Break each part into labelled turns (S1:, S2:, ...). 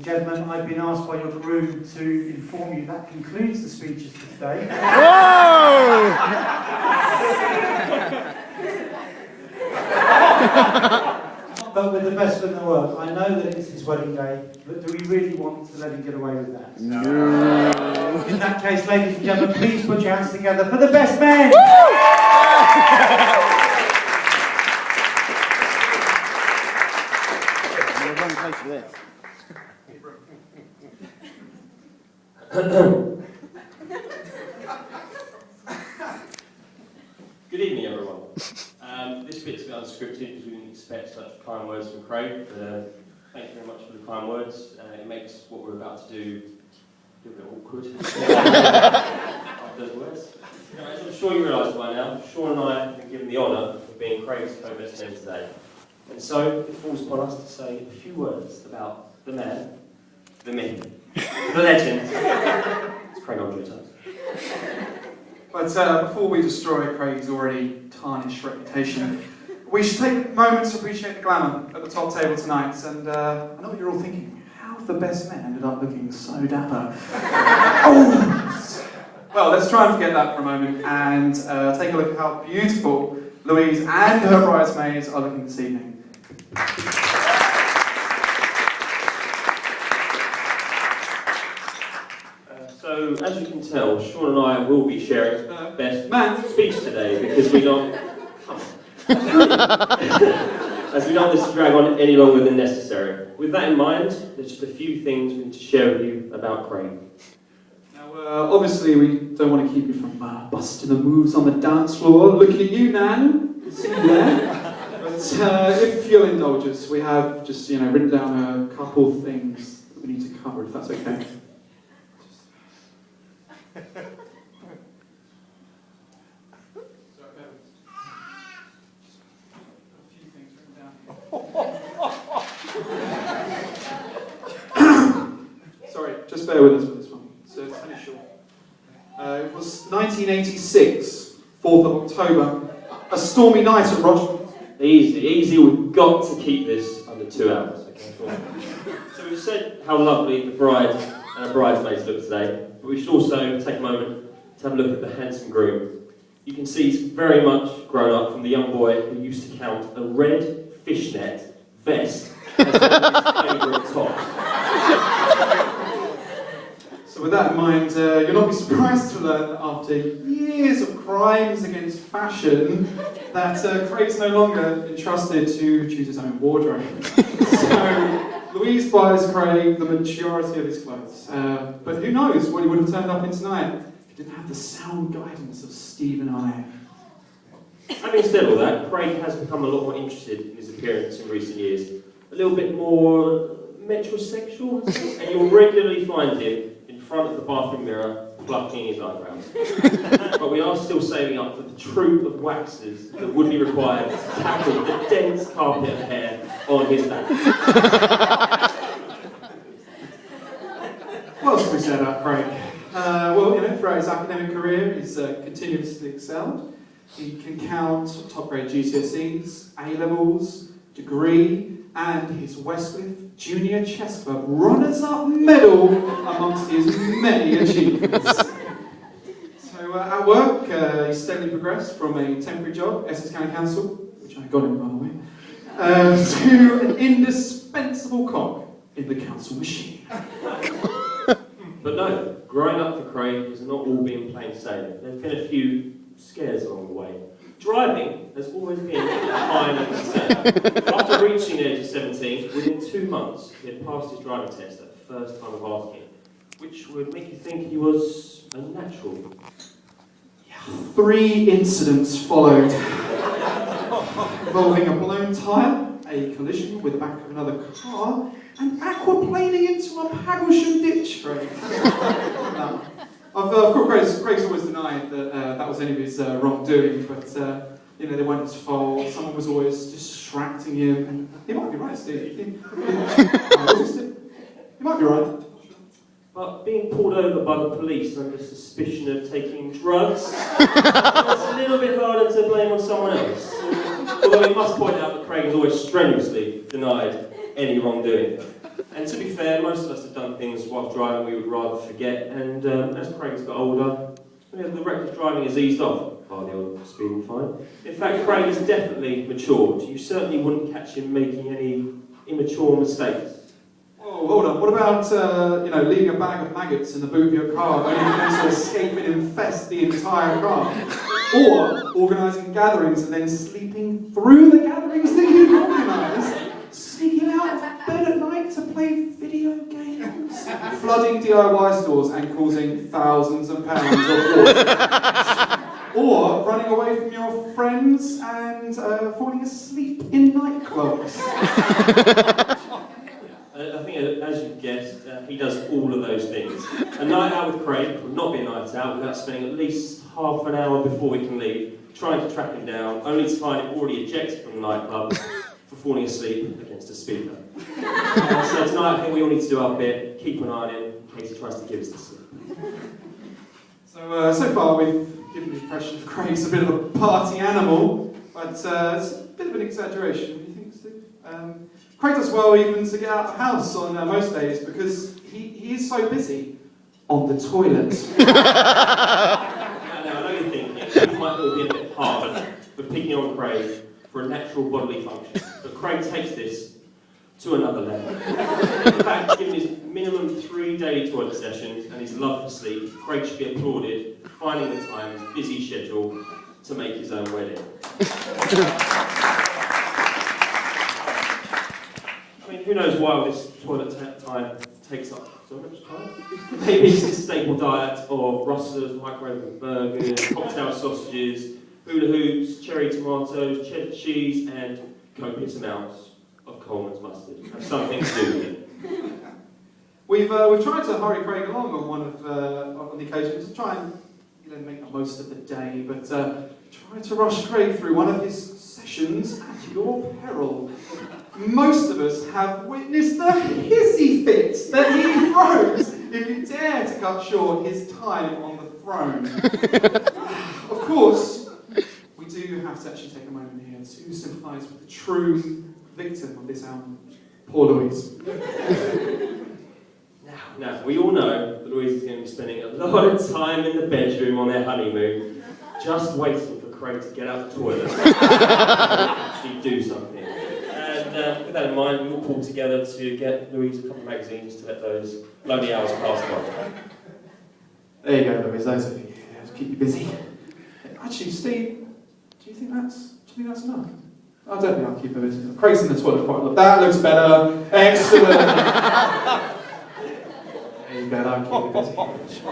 S1: gentlemen, I've been asked by your groom to inform you that concludes the speeches for today.
S2: Whoa!
S1: But with the best in the world, I know that it's his wedding day, but do we really want to let him get away with that?
S2: No.
S1: In that case, ladies and gentlemen, please put your hands together for the best men!
S2: Wrong place for this.
S3: Good evening, everyone. This bit's a bit unscripted because we didn't expect such kind words from Craig, but thank you very much for the kind words. It makes what we're about to do a bit awkward after those words. Now, as I'm sure you realise by now, Sean and I have been given the honour of being Craig's co-best men today. And so it falls upon us to say a few words about the man, the myth, the legend. It's Craig Aldridge.
S4: But before we destroy Craig's already tarnished reputation, we should take a moment to appreciate the glamour at the top table tonight. And I know what you're all thinking, how have the best men ended up looking so dapper? Oh! Well, let's try and forget that for a moment and take a look at how beautiful Louise and her bridesmaids are looking this evening.
S3: So, as you can tell, Sean and I will be sharing best man speech today because we don't. As we don't want this to drag on any longer than necessary. With that in mind, there's just a few things we need to share with you about Craig.
S4: Now, obviously, we don't want to keep you from busting the moves on the dance floor. Looking at you, Nan. See you there. But if you'll indulge us, we have just written down a couple of things that we need to cover, if that's okay. Sorry, just bear with us for this one. So it's pretty short. It was 1986, 4th of October, a stormy night at Rochester.
S3: Easy, we've got to keep this under 2 hours. Okay, cool. So we've said how lovely the bride and her bridesmaids look today, but we should also take a moment to have a look at the handsome groom. You can see he's very much grown up from the young boy who used to count a red fishnet vest as one of his favourite tops.
S4: So with that in mind, you'll not be surprised to learn that after years of crimes against fashion, that Craig's no longer entrusted to choose his own wardrobe. So Louise buys Craig the majority of his clothes. But who knows what he would have turned up in tonight if he didn't have the sound guidance of Steve and I.
S3: Having said all that, Craig has become a lot more interested in his appearance in recent years. A little bit more metrosexual, and you'll regularly find him in front of the bathroom mirror plucking his eyebrows. But we are still saving up for the troop of waxes that would be required to tackle the dense carpet of hair on his back.
S4: What else can we say about Craig? Well, throughout his academic career, he's continuously excelled. He can count top-grade GCSEs, A-levels, degree, and his Westcliff Junior Chess Club runners-up medal amongst his many achievements. So at work, he steadily progressed from a temporary job, Essex County Council, which I got him by the way, to an indispensable cog in the council machine.
S3: But no, growing up for Craig has not all been plain sailing. There's been a few scares along the way. Driving has always been a minor concern. After reaching the age of 17, within 2 months, he had passed his driving test at the first time of asking, which would make you think he was a natural.
S4: 3 incidents followed, involving a blown tyre, a collision with the back of another car, and aquaplaning into a Pagglesham ditch. Of course, Craig's always denied that that was any of his wrongdoing, but they weren't his fault. Someone was always distracting him, and he might be right, Steve. He might be right.
S3: But being pulled over by the police under suspicion of taking drugs, it's a little bit harder to blame on someone else. Although we must point out that Craig has always strenuously denied any wrongdoing. And to be fair, most of us have done things while driving we would rather forget, and as Craig's got older, the reckless driving has eased off, bar the old speeding fine. In fact, Craig has definitely matured. You certainly wouldn't catch him making any immature mistakes.
S4: Oh, hold on. What about, leaving a bag of maggots in the boot of your car only for them to escape and infest the entire car? Or organising gatherings and then sleeping through the gatherings that you've organised? Sneaking out of bed at night to play video games? Flooding DIY stores and causing thousands of pounds of water? Or running away from your friends and falling asleep in nightclubs?
S3: I think, as you've guessed, he does all of those things. A night out with Craig would not be a night out without spending at least half an hour before we can leave, trying to track him down, only to find him already ejected from the nightclub for falling asleep against a speaker. So tonight I think we all need to do our bit, keep an eye on him in case he tries to give us the slip.
S4: So far we've given the impression of Craig's a bit of a party animal, but it's a bit of an exaggeration, do you think, Steve? Craig does well even to get out of the house on most days because he is so busy on the toilet.
S3: Now, I know you're thinking it might be a bit hard for picking on Craig for a natural bodily function, but Craig takes this to another level. In fact, given his minimum 3 daily toilet sessions and his love for sleep, Craig should be applauded for finding the time in his busy schedule to make his own wedding. I mean, who knows why all this toilet time takes up so much time? Maybe it's his staple diet of rustlers, microwave burgers, cocktail sausages, hula hoops, cherry tomatoes, cheddar cheese, and copious amounts of Coleman's mustard. Have something to do with it.
S4: We've tried to hurry Craig along on the occasion to try and make the most of the day, but try to rush Craig through one of his sessions at your peril. Most of us have witnessed the hissy fits that he throws if you dare to cut short his time on the throne. Of course, we do have to actually take a moment here to sympathise with the true victim of this album, poor Louise.
S3: Now, we all know that Louise is going to be spending a lot of time in the bedroom on their honeymoon, just waiting for Craig to get out the toilet and actually do something. And with that in mind, we all pulled together to get Louise a couple of magazines to let those lonely hours pass by.
S4: There you go, Louise. Those of you to keep you busy. Actually, Steve, do you think that's enough? I don't think I'll keep her busy. Craig's in the toilet quite a lot. That looks better. Excellent. There you go. That'll keep you busy.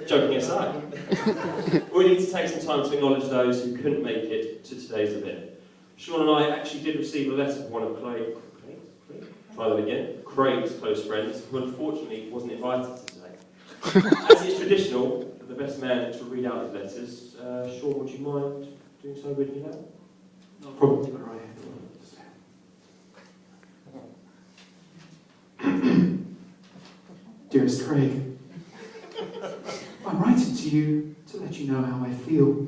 S3: Joking aside, we need to take some time to acknowledge those who couldn't make it to today's event. Sean and I actually did receive a letter from one of Craig's close friends, who unfortunately wasn't invited to today. As is traditional, the best man to read out the letters. Sean, would you mind doing so with me now?
S4: No problem. Right. Dearest Craig, I'm writing to you to let you know how I feel.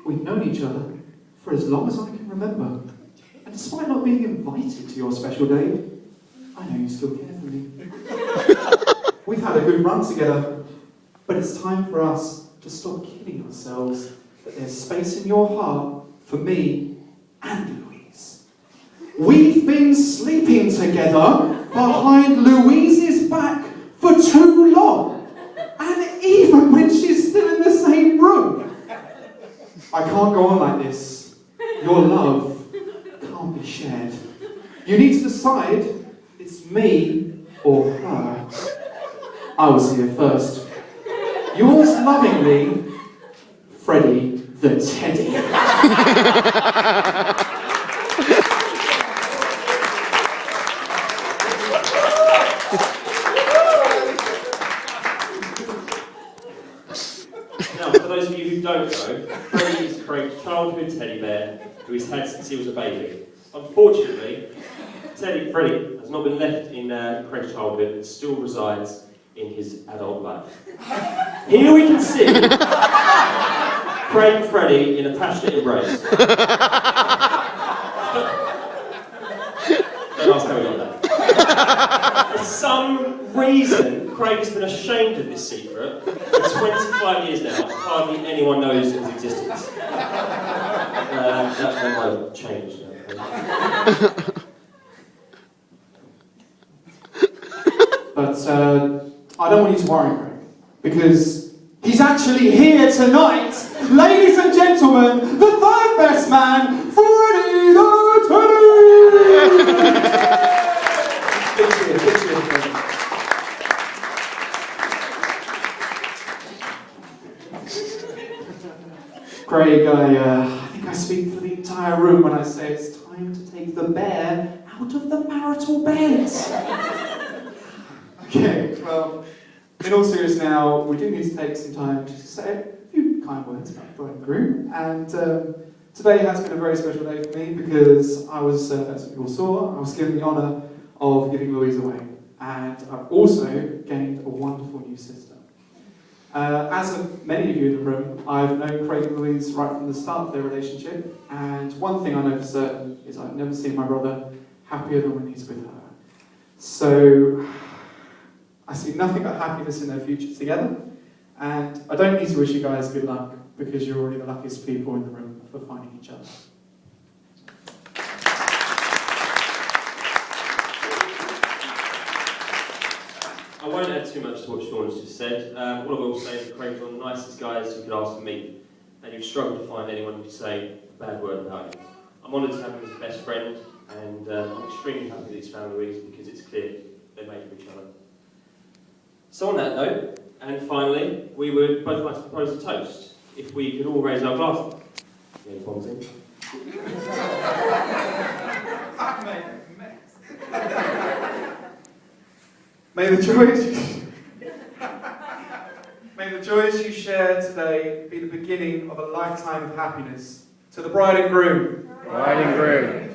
S4: We've known each other for as long as I can remember, and despite not being invited to your special day, I know you still care for me. We've had a good run together, but it's time for us to stop kidding ourselves that there's space in your heart for me and Louise. We've been sleeping together behind Louise's back for too long, and even when she's still in the same room. I can't go on like this. Your love can't be shared. You need to decide it's me or her. I was here first. Yours lovingly, Freddie the Teddy.
S3: Now, for those of you who don't know, Freddie is Craig's childhood teddy bear who he's had since he was a baby. Unfortunately, Freddie has not been left in Craig's childhood and still resides in his adult life. Here we can see Craig and Freddie in a passionate embrace. Don't ask how we got that. For some reason, Craig has been ashamed of this secret for 25 years now. Hardly anyone knows its existence. That might have changed now.
S4: But I don't want you to worry, Craig, because he's actually here tonight. Ladies and gentlemen, the third best man, Freddie the Teddy! Big cheers, Freddie. Craig, I think I speak for the entire room when I say it's time to take the bear out of the marital bed. Okay, well, in all seriousness now, we do need to take some time to say a few kind words about the bride and groom. And today has been a very special day for me because I was, as you all saw, I was given the honour of giving Louise away. And I've also gained a wonderful new sister. As of many of you in the room, I've known Craig and Louise right from the start of their relationship. And one thing I know for certain is I've never seen my brother happier than when he's with her. So I see nothing but happiness in their future together, and I don't need to wish you guys good luck because you're already the luckiest people in the room for finding each other.
S3: I won't add too much to what Sean has just said. All I will say is that Craig's one of the nicest guys you could ask to meet, and you'd struggle to find anyone who could say a bad word about him. I'm honoured to have him as a best friend, and I'm extremely happy that he's found Louise because it's clear they're made for each other. So on that note, and finally, we would both like to propose a toast. If we could all raise our glasses. Any bombs in?
S4: May the joys you share today be the beginning of a lifetime of happiness. To the bride and groom.
S2: Bride and groom.